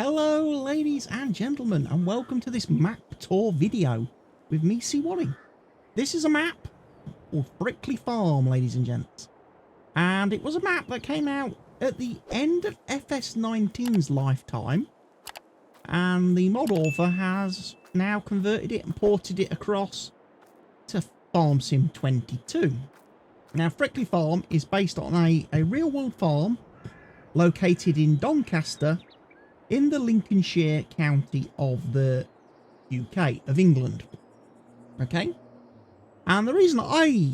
Hello ladies and gentlemen, and welcome to this map tour video with me, CWATTY. This is a map called Frickley Farm, ladies and gents. And it was a map that came out at the end of FS19's lifetime. And the mod author has now converted it and ported it across to Farm Sim 22. Now, Frickley Farm is based on a real-world farm located in Doncaster, in the Lincolnshire county of the UK, of England. Okay? And the reason I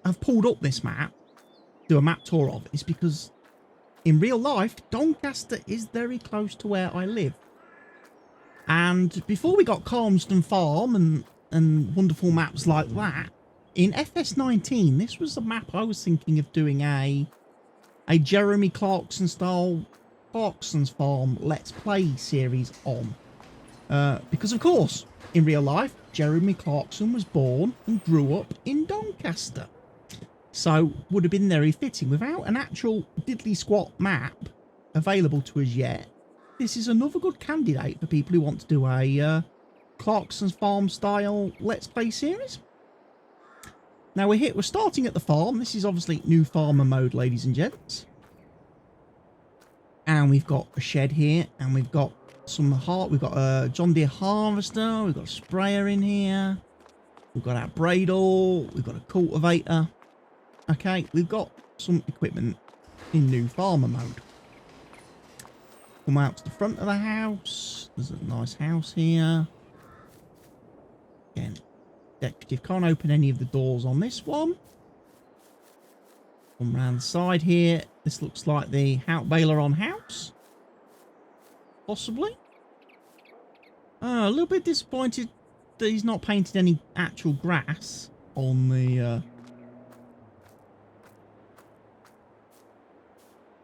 have pulled up this map, do a map tour of, is because in real life, Doncaster is very close to where I live. And before we got Calmston Farm and wonderful maps like that, in FS19, this was a map I was thinking of doing a Jeremy Clarkson style Clarkson's Farm Let's Play series on. Because of course, in real life, Jeremy Clarkson was born and grew up in Doncaster. So, would have been very fitting. Without an actual diddly squat map available to us yet, this is another good candidate for people who want to do a Clarkson's Farm style Let's Play series. Now we're starting at the farm. This is obviously new farmer mode, ladies and gents. And we've got a shed here, and we've got we've got a John Deere harvester, we've got a sprayer in here, we've got our bradle, we've got a cultivator. Okay, we've got some equipment in new farmer mode. Come out to the front of the house. There's a nice house here. Again, decorative. Can't open any of the doors on this one. Come round the side here. This looks like the Hout Baler on house. Possibly. A little bit disappointed that he's not painted any actual grass on the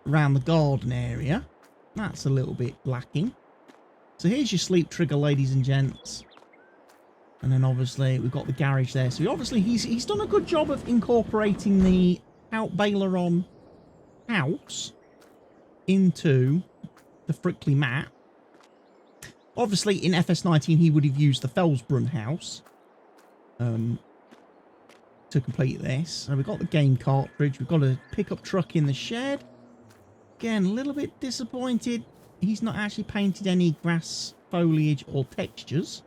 around the garden area. That's a little bit lacking. So here's your sleep trigger, ladies and gents. And then obviously we've got the garage there. So obviously he's done a good job of incorporating the Hout Baler on house into the Frickley map. Obviously in FS19 he would have used the Fellsbrunn house to complete this. So we've got the game cartridge, we've got a pickup truck in the shed. Again, a little bit disappointed he's not actually painted any grass foliage or textures.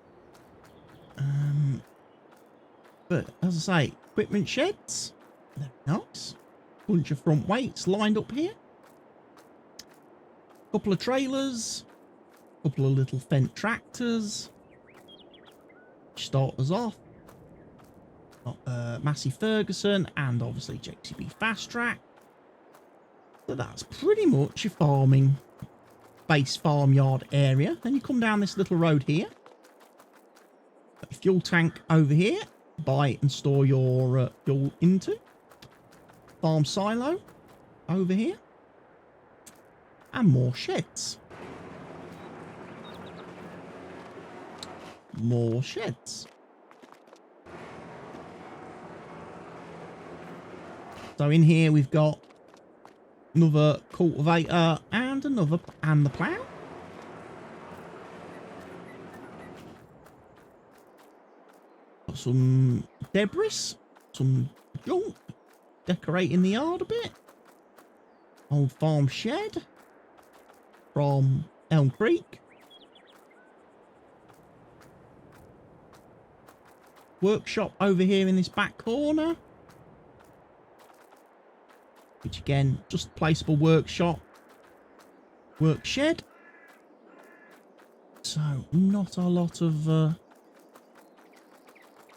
But as I say, equipment sheds, they're nice. Bunch of front weights lined up here. Couple of trailers. Couple of little Fendt tractors. Start us off. Got Massey Ferguson and obviously JCB Fast Track. So that's pretty much your farming base farmyard area. Then you come down this little road here. Got your fuel tank over here. Buy and store your fuel into. Farm silo over here. And more sheds. More sheds. So in here we've got another cultivator and the plough. Got some debris, some junk, decorating the yard a bit. Old farm shed from Elm Creek. Workshop over here in this back corner. Which again, just placeable workshop. Work shed. So, not a lot of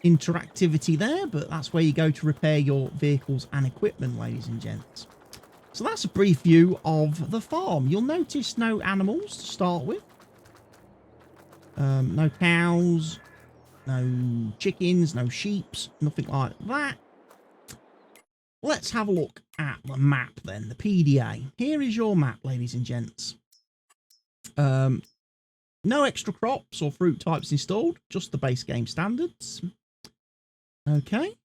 interactivity there, but that's where you go to repair your vehicles and equipment, ladies and gents. So that's a brief view of the farm. You'll notice no animals to start with. No cows, no chickens, no sheeps, nothing like that. Let's have a look at the map then, the PDA. Here is your map, ladies and gents. No extra crops or fruit types installed, just the base game standards. Okay.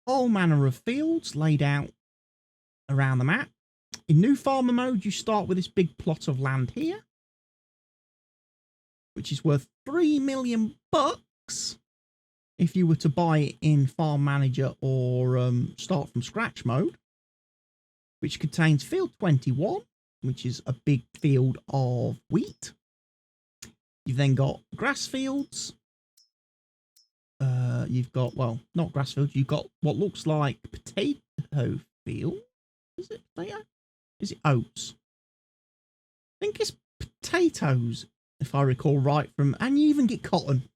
All manner of fields laid out around the map. In new farmer mode, you start with this big plot of land here, which is worth 3 million bucks if you were to buy it in farm manager or start from scratch mode, which contains field 21, which is a big field of wheat. You've then got grass fields. You've got, well, not grass fields. You've got what looks like potato field. Is it potato? Is it oats? I think it's potatoes, if I recall right from, and you even get cotton.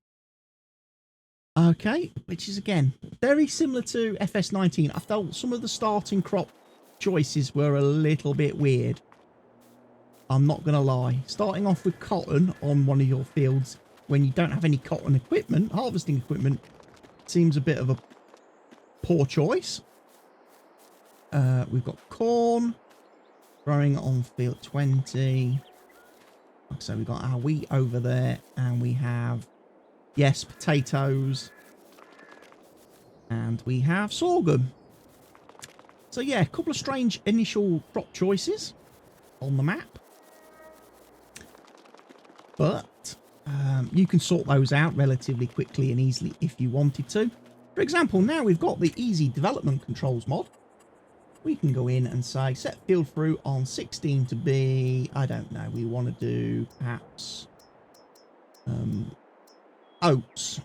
Okay, which is again very similar to FS19. I felt some of the starting crop choices were a little bit weird. I'm not going to lie. Starting off with cotton on one of your fields when you don't have any cotton equipment, harvesting equipment, seems a bit of a poor choice. We've got corn growing on field 20. So we've got our wheat over there, and we have, yes, potatoes, and we have sorghum. So yeah, a couple of strange initial crop choices on the map, but you can sort those out relatively quickly and easily if you wanted to. For example, now we've got the easy development controls mod. We can go in and say set field fruit on 16 to be, I don't know, we want to do perhaps oats.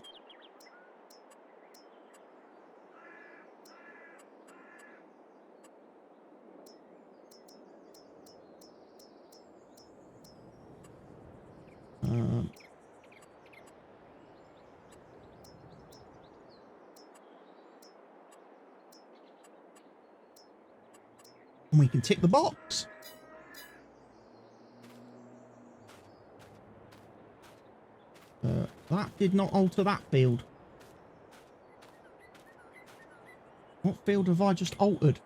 And we can tick the box. That did not alter that field. What field have I just altered?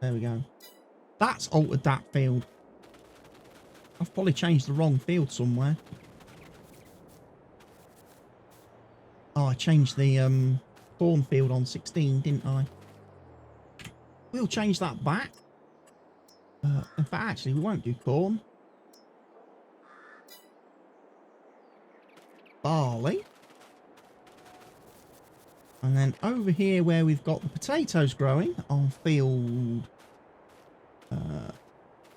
There we go. That's altered that field. I've probably changed the wrong field somewhere. Oh, I changed the cornfield on 16, didn't I? We'll change that back. In fact, actually, we won't do corn. Barley. And then over here where we've got the potatoes growing on field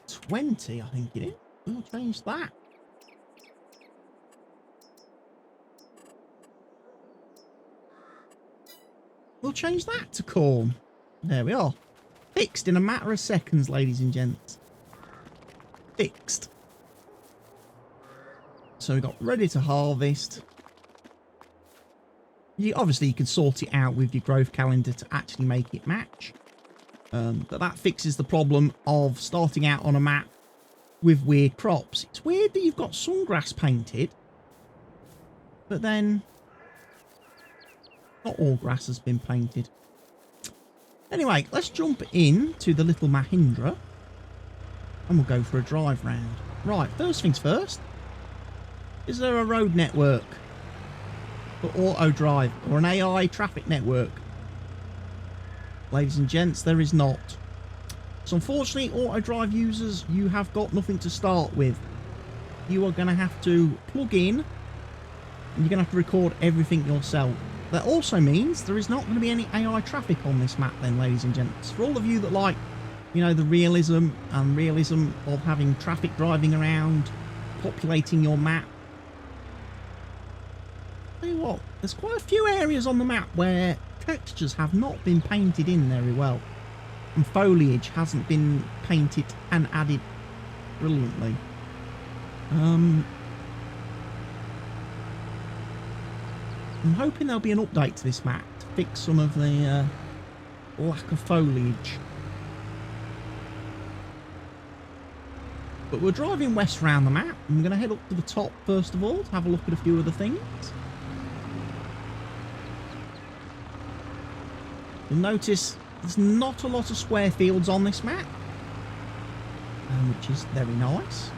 20, I think it is. We'll change that. We'll change that to corn. There we are. Fixed in a matter of seconds, ladies and gents. Fixed. So we've got ready to harvest. Obviously, you can sort it out with your growth calendar to actually make it match. But that fixes the problem of starting out on a map with weird crops. It's weird that you've got some grass painted, but then not all grass has been painted. Anyway, let's jump in to the little Mahindra and we'll go for a drive round. Right, first things first. Is there a road network for auto drive or an AI traffic network? Ladies and gents, there is not. So unfortunately, auto drive users, you have got nothing to start with. You are going to have to plug in and you're going to have to record everything yourself. That also means there is not going to be any AI traffic on this map then, ladies and gents. For all of you that like, you know, the realism of having traffic driving around, populating your map. Tell you what, there's quite a few areas on the map where textures have not been painted in very well. And foliage hasn't been painted and added brilliantly. I'm hoping there'll be an update to this map to fix some of the lack of foliage. But we're driving west around the map. I'm going to head up to the top first of all to have a look at a few other things. You'll notice there's not a lot of square fields on this map, which is very nice.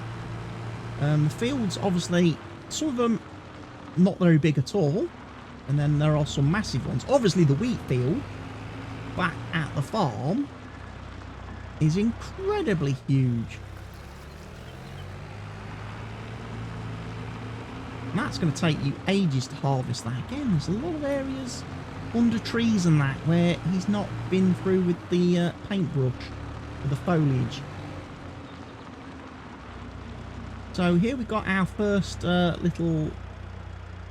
The fields, obviously, some of them not very big at all. And then there are some massive ones. Obviously the wheat field back at the farm is incredibly huge. And that's going to take you ages to harvest that. Again, there's a lot of areas under trees and that where he's not been through with the paintbrush or the foliage. So here we've got our first little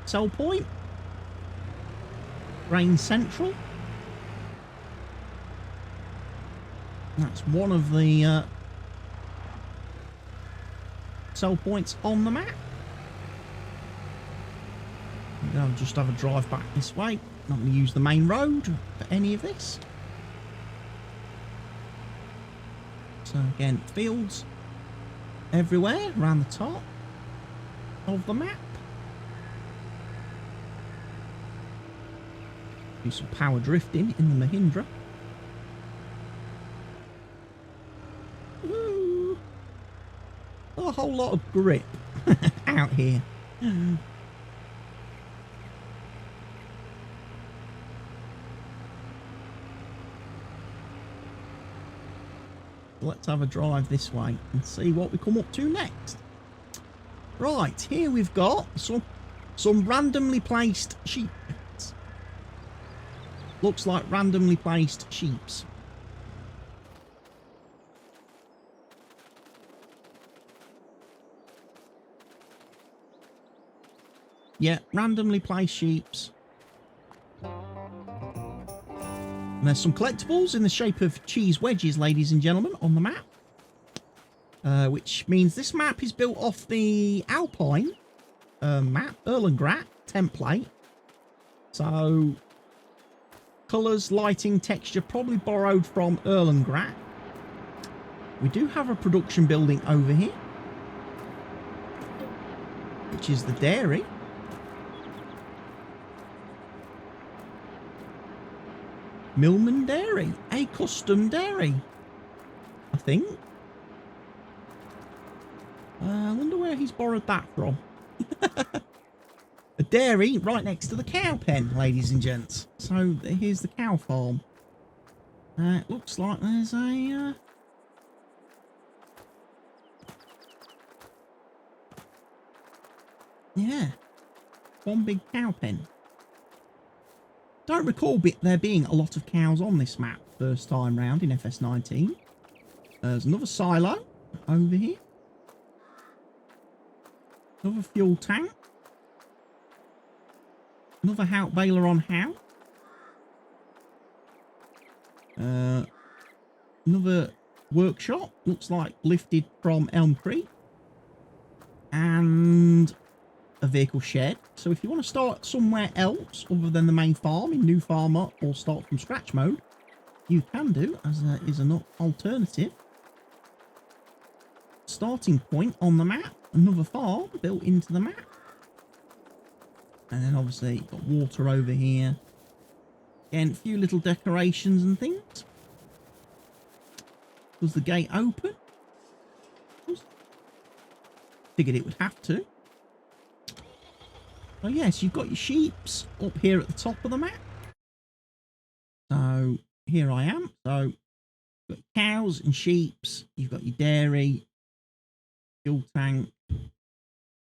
sell point. Grain Central. That's one of the sell points on the map. I'll just have a drive back this way. Not going to use the main road for any of this. So again, fields everywhere around the top of the map. Do some power drifting in the Mahindra. Ooh. A whole lot of grip out here. Let's have a drive this way and see what we come up to next. Right, here we've got some randomly placed sheep. Looks like randomly placed sheeps. Yeah, randomly placed sheeps. And there's some collectibles in the shape of cheese wedges, ladies and gentlemen, on the map. Which means this map is built off the Alpine map, Erlengratt template. So, colours, lighting, texture, probably borrowed from Erlengratt. We do have a production building over here, which is the dairy. Millman Dairy, a custom dairy, I think. I wonder where he's borrowed that from. A dairy right next to the cow pen, ladies and gents. So here's the cow farm. It looks like there's a... yeah, one big cow pen. Don't recall there being a lot of cows on this map first time round in FS19. There's another silo over here. Another fuel tank. Another hout baler on hout. Another workshop. Looks like lifted from Elm Creek. And a vehicle shed. So if you want to start somewhere else other than the main farm in new farmer or start from scratch mode, you can do, as there is an alternative. Starting point on the map, another farm built into the map. And then obviously you've got water over here. Again, a few little decorations and things. Was the gate open? Figured it would have to. Oh yes, you've got your sheeps up here at the top of the map. So here I am. So you've got cows and sheeps. You've got your dairy, fuel tank.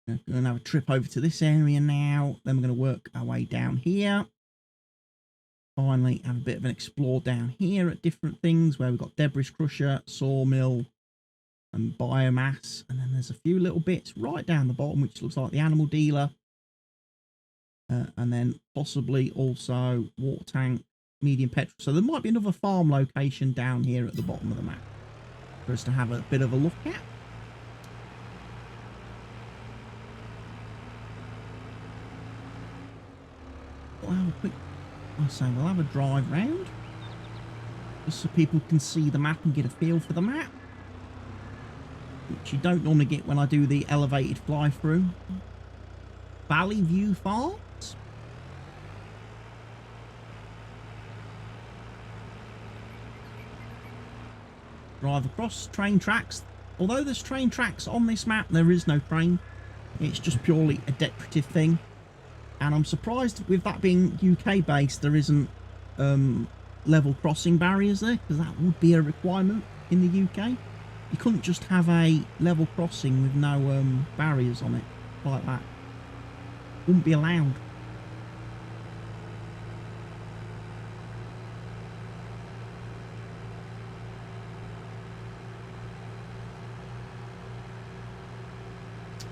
We're going to have a trip over to this area now. Then we're going to work our way down here. Finally, have a bit of an explore down here at different things where we've got debris crusher, sawmill, and biomass. And then there's a few little bits right down the bottom, which looks like the animal dealer. And then possibly also water tank, medium petrol. So there might be another farm location down here at the bottom of the map for us to have a bit of a look at. We'll have a quick, we'll have a drive round just so people can see the map and get a feel for the map, which you don't normally get when I do the elevated fly through. Valley View Farms. Drive across train tracks. Although there's train tracks on this map, there is no train. It's just purely a decorative thing. And I'm surprised with that being UK based there isn't level crossing barriers there, because that would be a requirement in the UK. You couldn't just have a level crossing with no barriers on it like that. Wouldn't be allowed.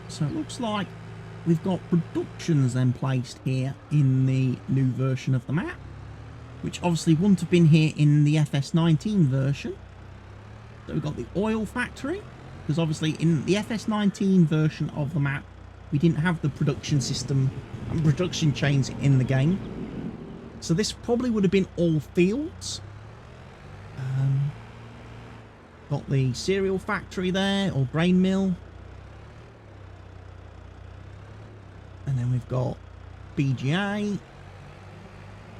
So it looks like we've got productions then placed here in the new version of the map, which obviously wouldn't have been here in the FS19 version. So we've got the oil factory, because obviously in the FS19 version of the map, we didn't have the production system and production chains in the game. So this probably would have been all fields. Got the cereal factory there, or grain mill. And then we've got BGA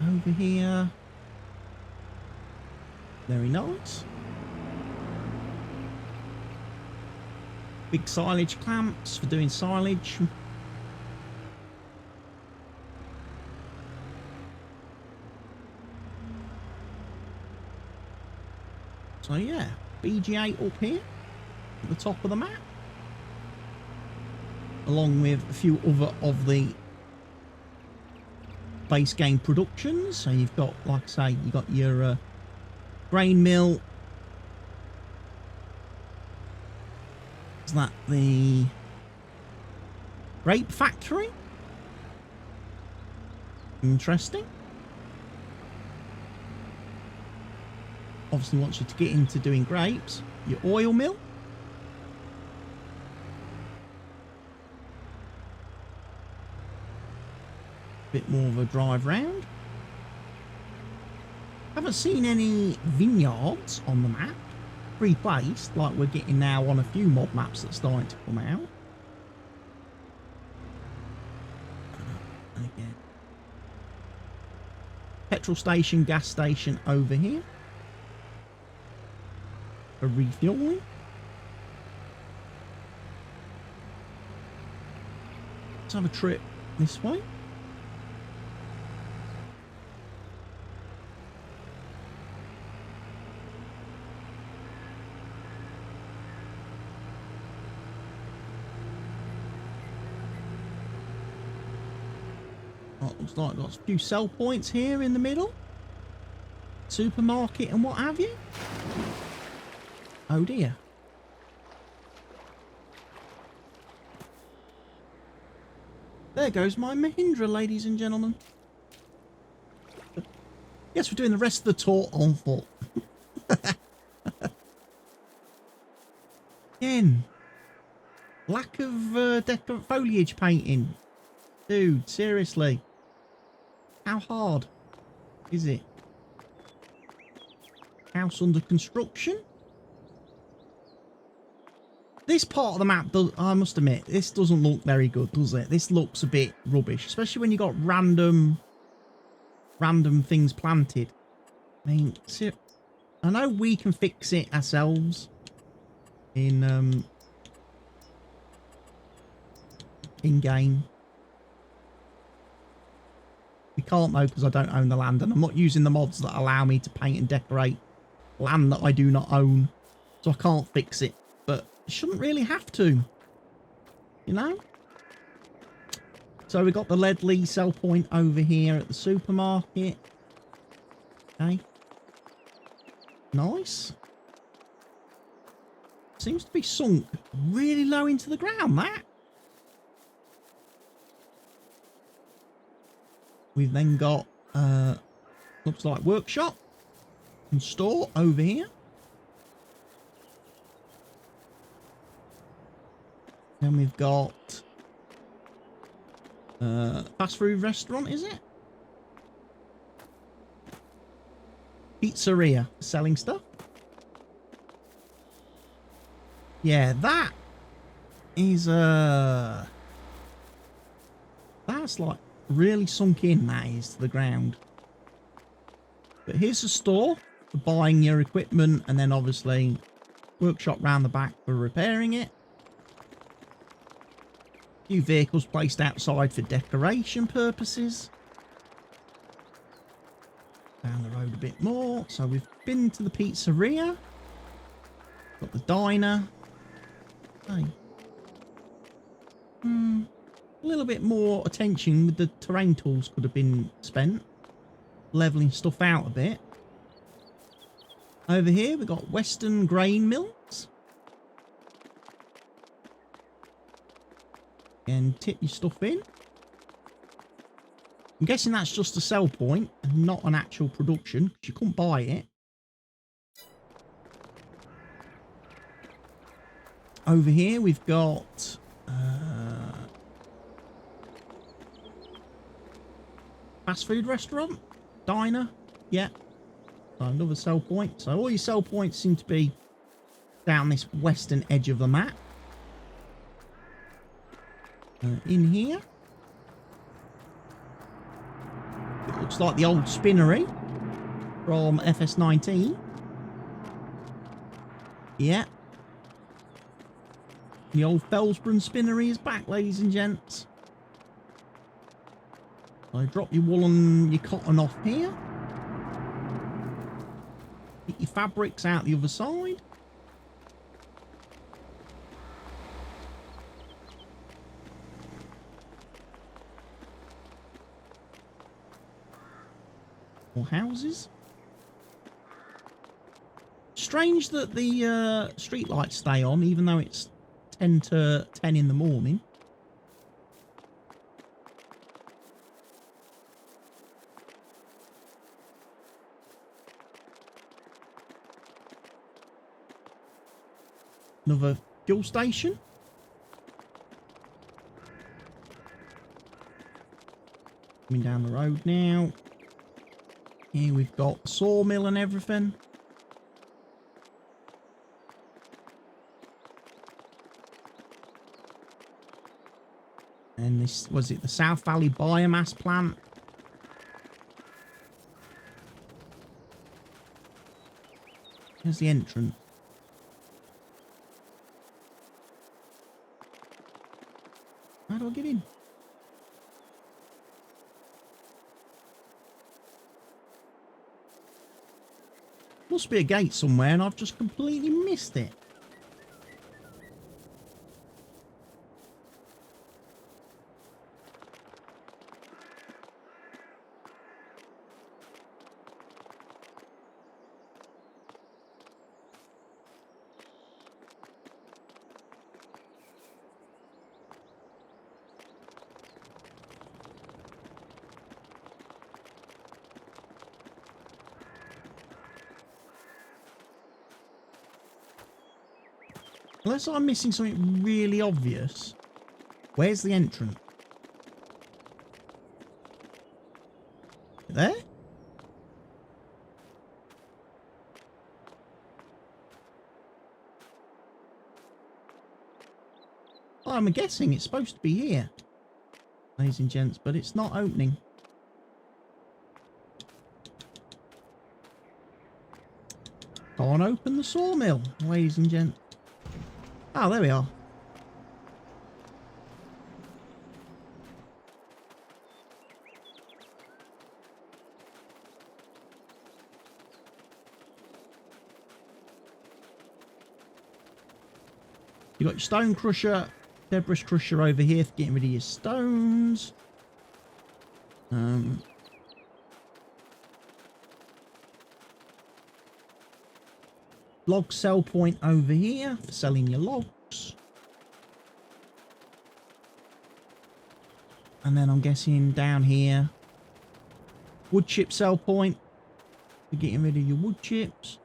over here. Very nice. Big silage clamps for doing silage. So yeah, BGA up here at the top of the map, along with a few other of the base game productions. So you've got, like I say, you've got your grain mill. Is that the grape factory? Interesting. Obviously wants you to get into doing grapes. Your oil mill. Bit more of a drive round. Haven't seen any vineyards on the map replaced like we're getting now on a few mod maps that are starting to come out. And again, petrol station, gas station over here for refueling. Let's have a trip this way. Looks like got a few sell points here in the middle. Supermarket and what have you. Oh dear. There goes my Mahindra, ladies and gentlemen. Yes, we're doing the rest of the tour on foot. Again. Lack of foliage painting. Dude, seriously. How hard is it? House under construction. This part of the map, I must admit, this doesn't look very good, does it? This looks a bit rubbish, especially when you got random things planted. I mean, I know we can fix it ourselves in game. We can't though, because I don't own the land, and I'm not using the mods that allow me to paint and decorate land that I do not own, so I can't fix it. But I shouldn't really have to, you know. So we got the Ledley sell point over here at the supermarket. Okay, nice. Seems to be sunk really low into the ground, that. We've then got, looks like workshop and store over here. Then we've got fast food restaurant, is it? Pizzeria, selling stuff. Yeah, that is, that's like really sunk in, that is, to the ground. But here's the store for buying your equipment, and then obviously workshop round the back for repairing it. A few vehicles placed outside for decoration purposes. Down the road a bit more. So we've been to the pizzeria. Got the diner. Hey. A little bit more attention with the terrain tools could have been spent. Leveling stuff out a bit. Over here we've got Western Grain Mills. And tip your stuff in. I'm guessing that's just a sell point and not an actual production, because you couldn't buy it. Over here we've got fast food restaurant, diner, yeah. So another sell point. So all your sell points seem to be down this western edge of the map. In here, it looks like the old spinnery from FS19. Yeah. The old Felsbrunn spinnery is back, ladies and gents. So drop your wool and your cotton off here. Get your fabrics out the other side. More houses. Strange that the street lights stay on, even though it's 10 to 10 in the morning. Another fuel station. Coming down the road now. Here we've got Sawmill and everything. And this, was it the South Valley Biomass Plant? Here's the entrance. How do I get in? Must be a gate somewhere and I've just completely missed it. Unless I'm missing something really obvious. Where's the entrance? There? Oh, I'm guessing it's supposed to be here, ladies and gents, but it's not opening. Can't open the sawmill, ladies and gents. Oh, there we are. You got your stone crusher, debris crusher over here for getting rid of your stones. Log sell point over here for selling your logs. And then I'm guessing down here, wood chip sell point for getting rid of your wood chips.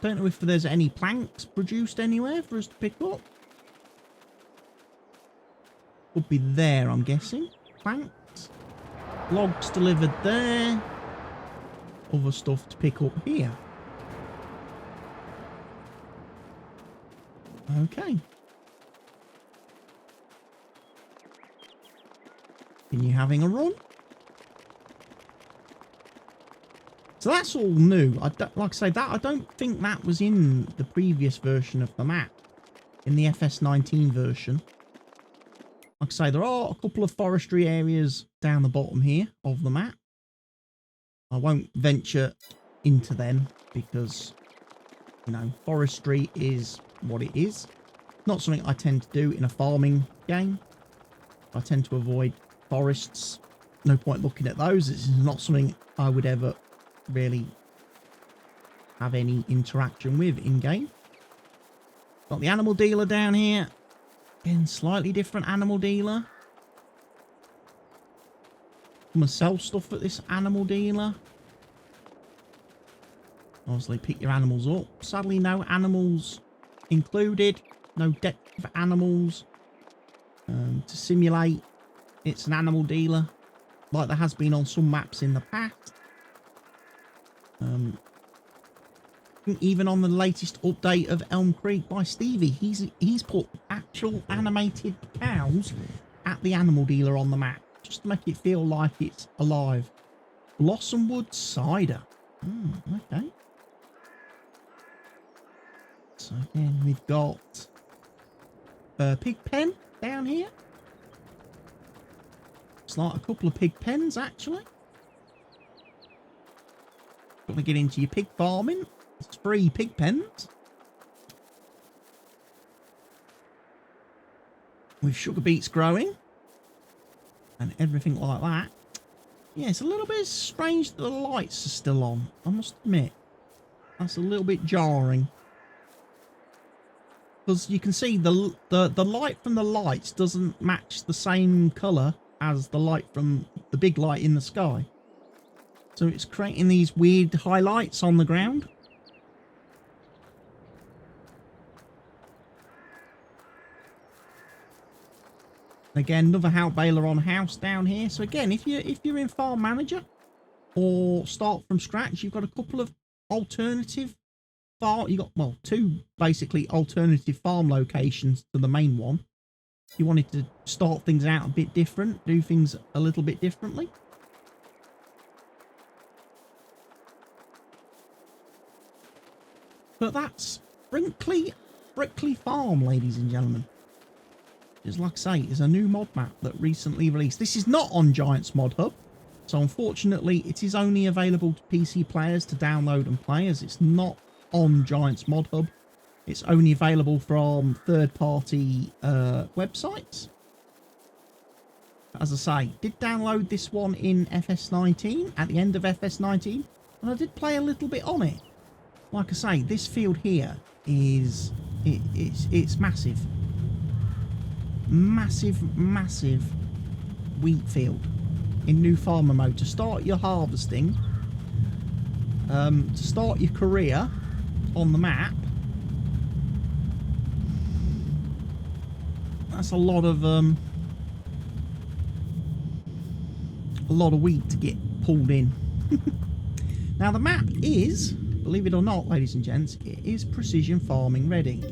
Don't know if there's any planks produced anywhere for us to pick up. Would be there, I'm guessing. Planks. Logs delivered there. Other stuff to pick up here. Okay. Are you having a run? So that's all new. Like I say, that I don't think that was in the previous version of the map, in the FS19 version. Like I say, there are a couple of forestry areas down the bottom here of the map. I won't venture into them because, you know, forestry is what it is. Not something I tend to do in a farming game. I tend to avoid forests. No point looking at those. It's not something I would ever really have any interaction with in game. Got the animal dealer down here. Again, slightly different animal dealer. I'm gonna sell stuff at this animal dealer. Obviously pick your animals up. Sadly no animals included. No deck for animals. To simulate, it's an animal dealer, like there has been on some maps in the past. Even on the latest update of Elm Creek by Stevie, he's put actual animated cows at the animal dealer on the map, just to make it feel like it's alive. Blossomwood cider. Okay. So again, we've got a pig pen down here. It's like a couple of pig pens, actually. Want to get into your pig farming? It's free pig pens. With sugar beets growing. And everything like that. Yeah, it's a little bit strange that the lights are still on, I must admit. That's a little bit jarring. Because you can see the light from the lights doesn't match the same colour as the light from the big light in the sky. So it's creating these weird highlights on the ground. Again, another house baler on house down here. So again, if you're in Farm Manager or start from scratch, you've got a couple of alternative farm. You got, well, two basically alternative farm locations to the main one. You wanted to start things out a bit different, do things a little bit differently. But that's Frickley Farm, ladies and gentlemen. Just like I say, it's a new mod map that recently released. This is not on Giants Mod Hub, so unfortunately it is only available to PC players to download and play, as it's not on Giants Mod Hub. It's only available from third-party websites. As I say, did download this one in FS19, at the end of FS19, and I did play a little bit on it. Like I say, this field here is it's massive. Massive wheat field in new farmer mode. To start your harvesting, to start your career on the map, that's a lot of wheat to get pulled in. Now the map is, believe it or not, ladies and gents, it is precision farming ready.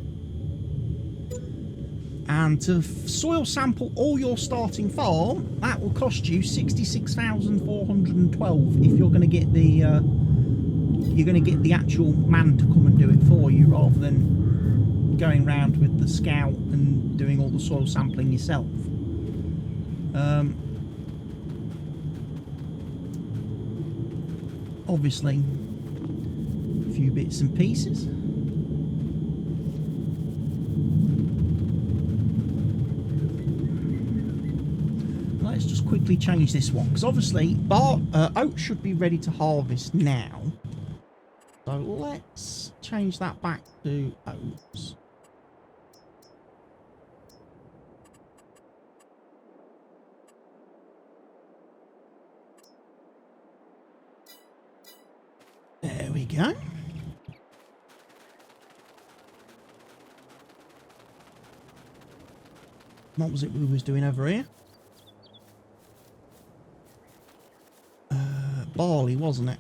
And to soil sample all your starting farm, that will cost you 66,412 if you're going to get the actual man to come and do it for you, rather than going around with the scout and doing all the soil sampling yourself. Obviously, a few bits and pieces. Let's just quickly change this one, because obviously oats should be ready to harvest now. So let's change that back to oats. There we go. What was it we was doing over here? Barley, wasn't it?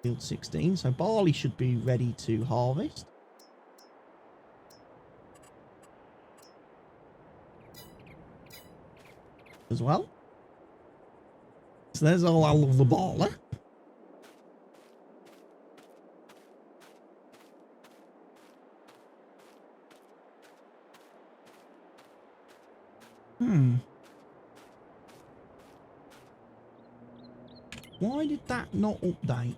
Field 16. So barley should be ready to harvest. As well. There's all I love the baller. Why did that not update?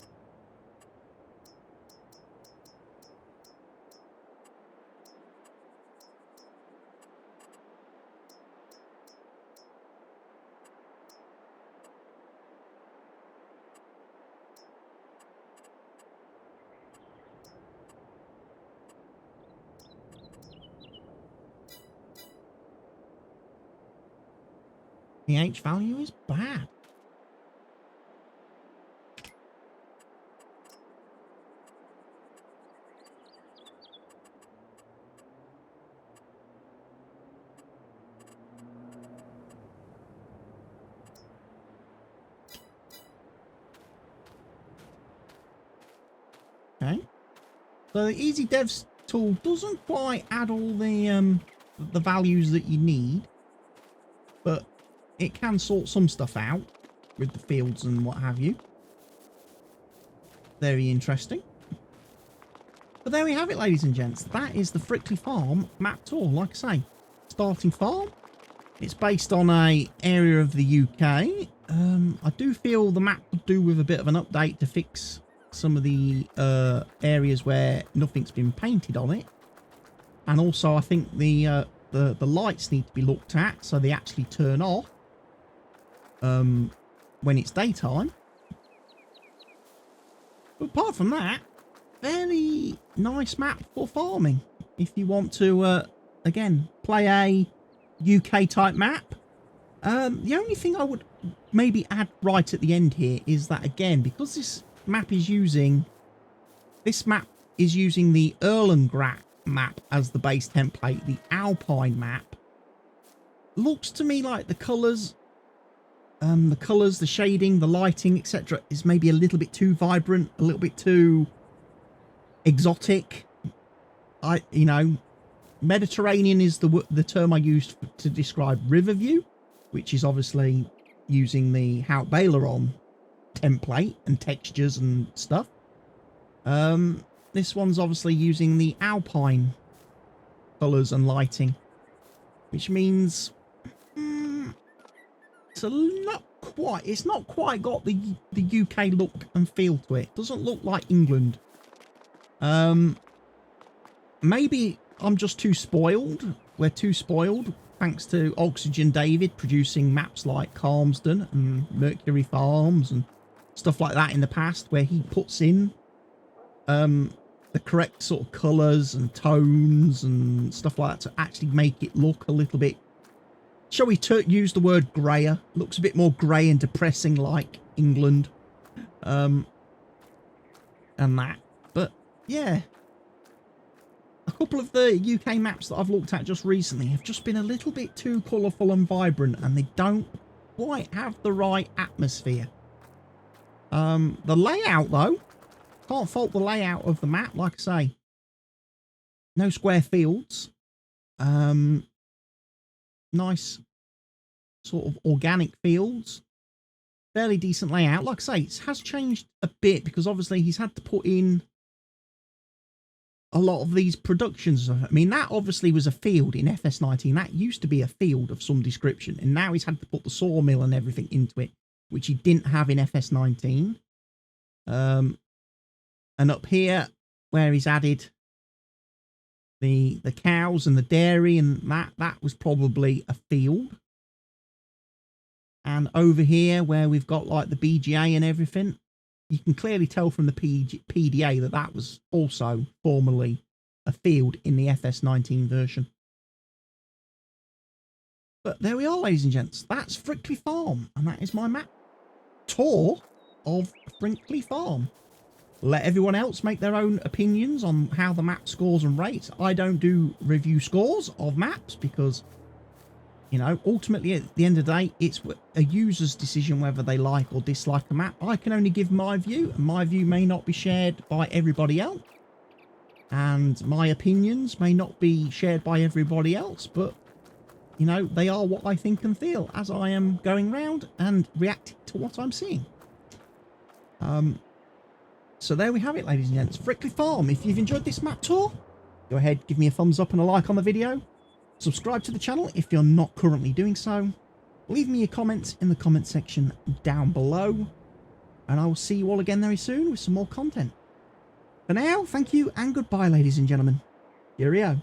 The H value is bad. Okay. So the Easy Devs tool doesn't quite add all the values that you need, but it can sort some stuff out with the fields and what have you. Very interesting. But there we have it, ladies and gents. That is the Frickley Farm map tour. Like I say, starting farm. It's based on a area of the UK. I do feel the map could do with a bit of an update to fix some of the areas where nothing's been painted on it. And also I think the lights need to be looked at so they actually turn off when it's daytime. But apart from that, very nice map for farming. If you want to, again, play a UK type map. The only thing I would maybe add right at the end here is that, again, because this map is using the Erlengracht map as the base template, the Alpine map looks to me like the colours, the shading, the lighting, etc. is maybe a little bit too vibrant, a little bit too exotic. You know, Mediterranean is the term I used to describe Riverview, which is obviously using the Hout Baileron template and textures and stuff. This one's obviously using the Alpine colours and lighting, which means it's not quite got the UK look and feel to it. Doesn't look like England. Maybe I'm just too spoiled. We're too spoiled thanks to Oxygen David producing maps like Calmsden and Mercury Farms and stuff like that in the past, where he puts in the correct sort of colours and tones and stuff like that to actually make it look a little bit, shall we use the word grayer? Looks a bit more grey and depressing like England. And that. But yeah, a couple of the UK maps that I've looked at just recently have just been a little bit too colourful and vibrant, and they don't quite have the right atmosphere. The layout, though, can't fault the layout of the map. Like I say, no square fields. Nice sort of organic fields. Fairly decent layout. Like I say, it has changed a bit because obviously he's had to put in a lot of these productions. I mean, that obviously was a field in FS19. That used to be a field of some description, and now he's had to put the sawmill and everything into it, which he didn't have in FS19. And up here, where he's added the cows and the dairy, and that was probably a field. And over here, where we've got like the BGA and everything, you can clearly tell from the PDA that was also formerly a field in the FS19 version. But there we are, ladies and gents. That's Frickley Farm, and that is my map tour of Frickley Farm. Let everyone else make their own opinions on how the map scores and rates. I don't do review scores of maps because, you know, ultimately at the end of the day, it's a user's decision whether they like or dislike a map. I can only give my view, and my view may not be shared by everybody else. And my opinions may not be shared by everybody else, but, you know, they are what I think and feel as I am going round and reacting to what I'm seeing. So there we have it, ladies and gents. Frickley Farm. If you've enjoyed this map tour, go ahead, give me a thumbs up and a like on the video. Subscribe to the channel if you're not currently doing so. Leave me your comments in the comment section down below. And I will see you all again very soon with some more content. For now, thank you and goodbye, ladies and gentlemen. Cheerio.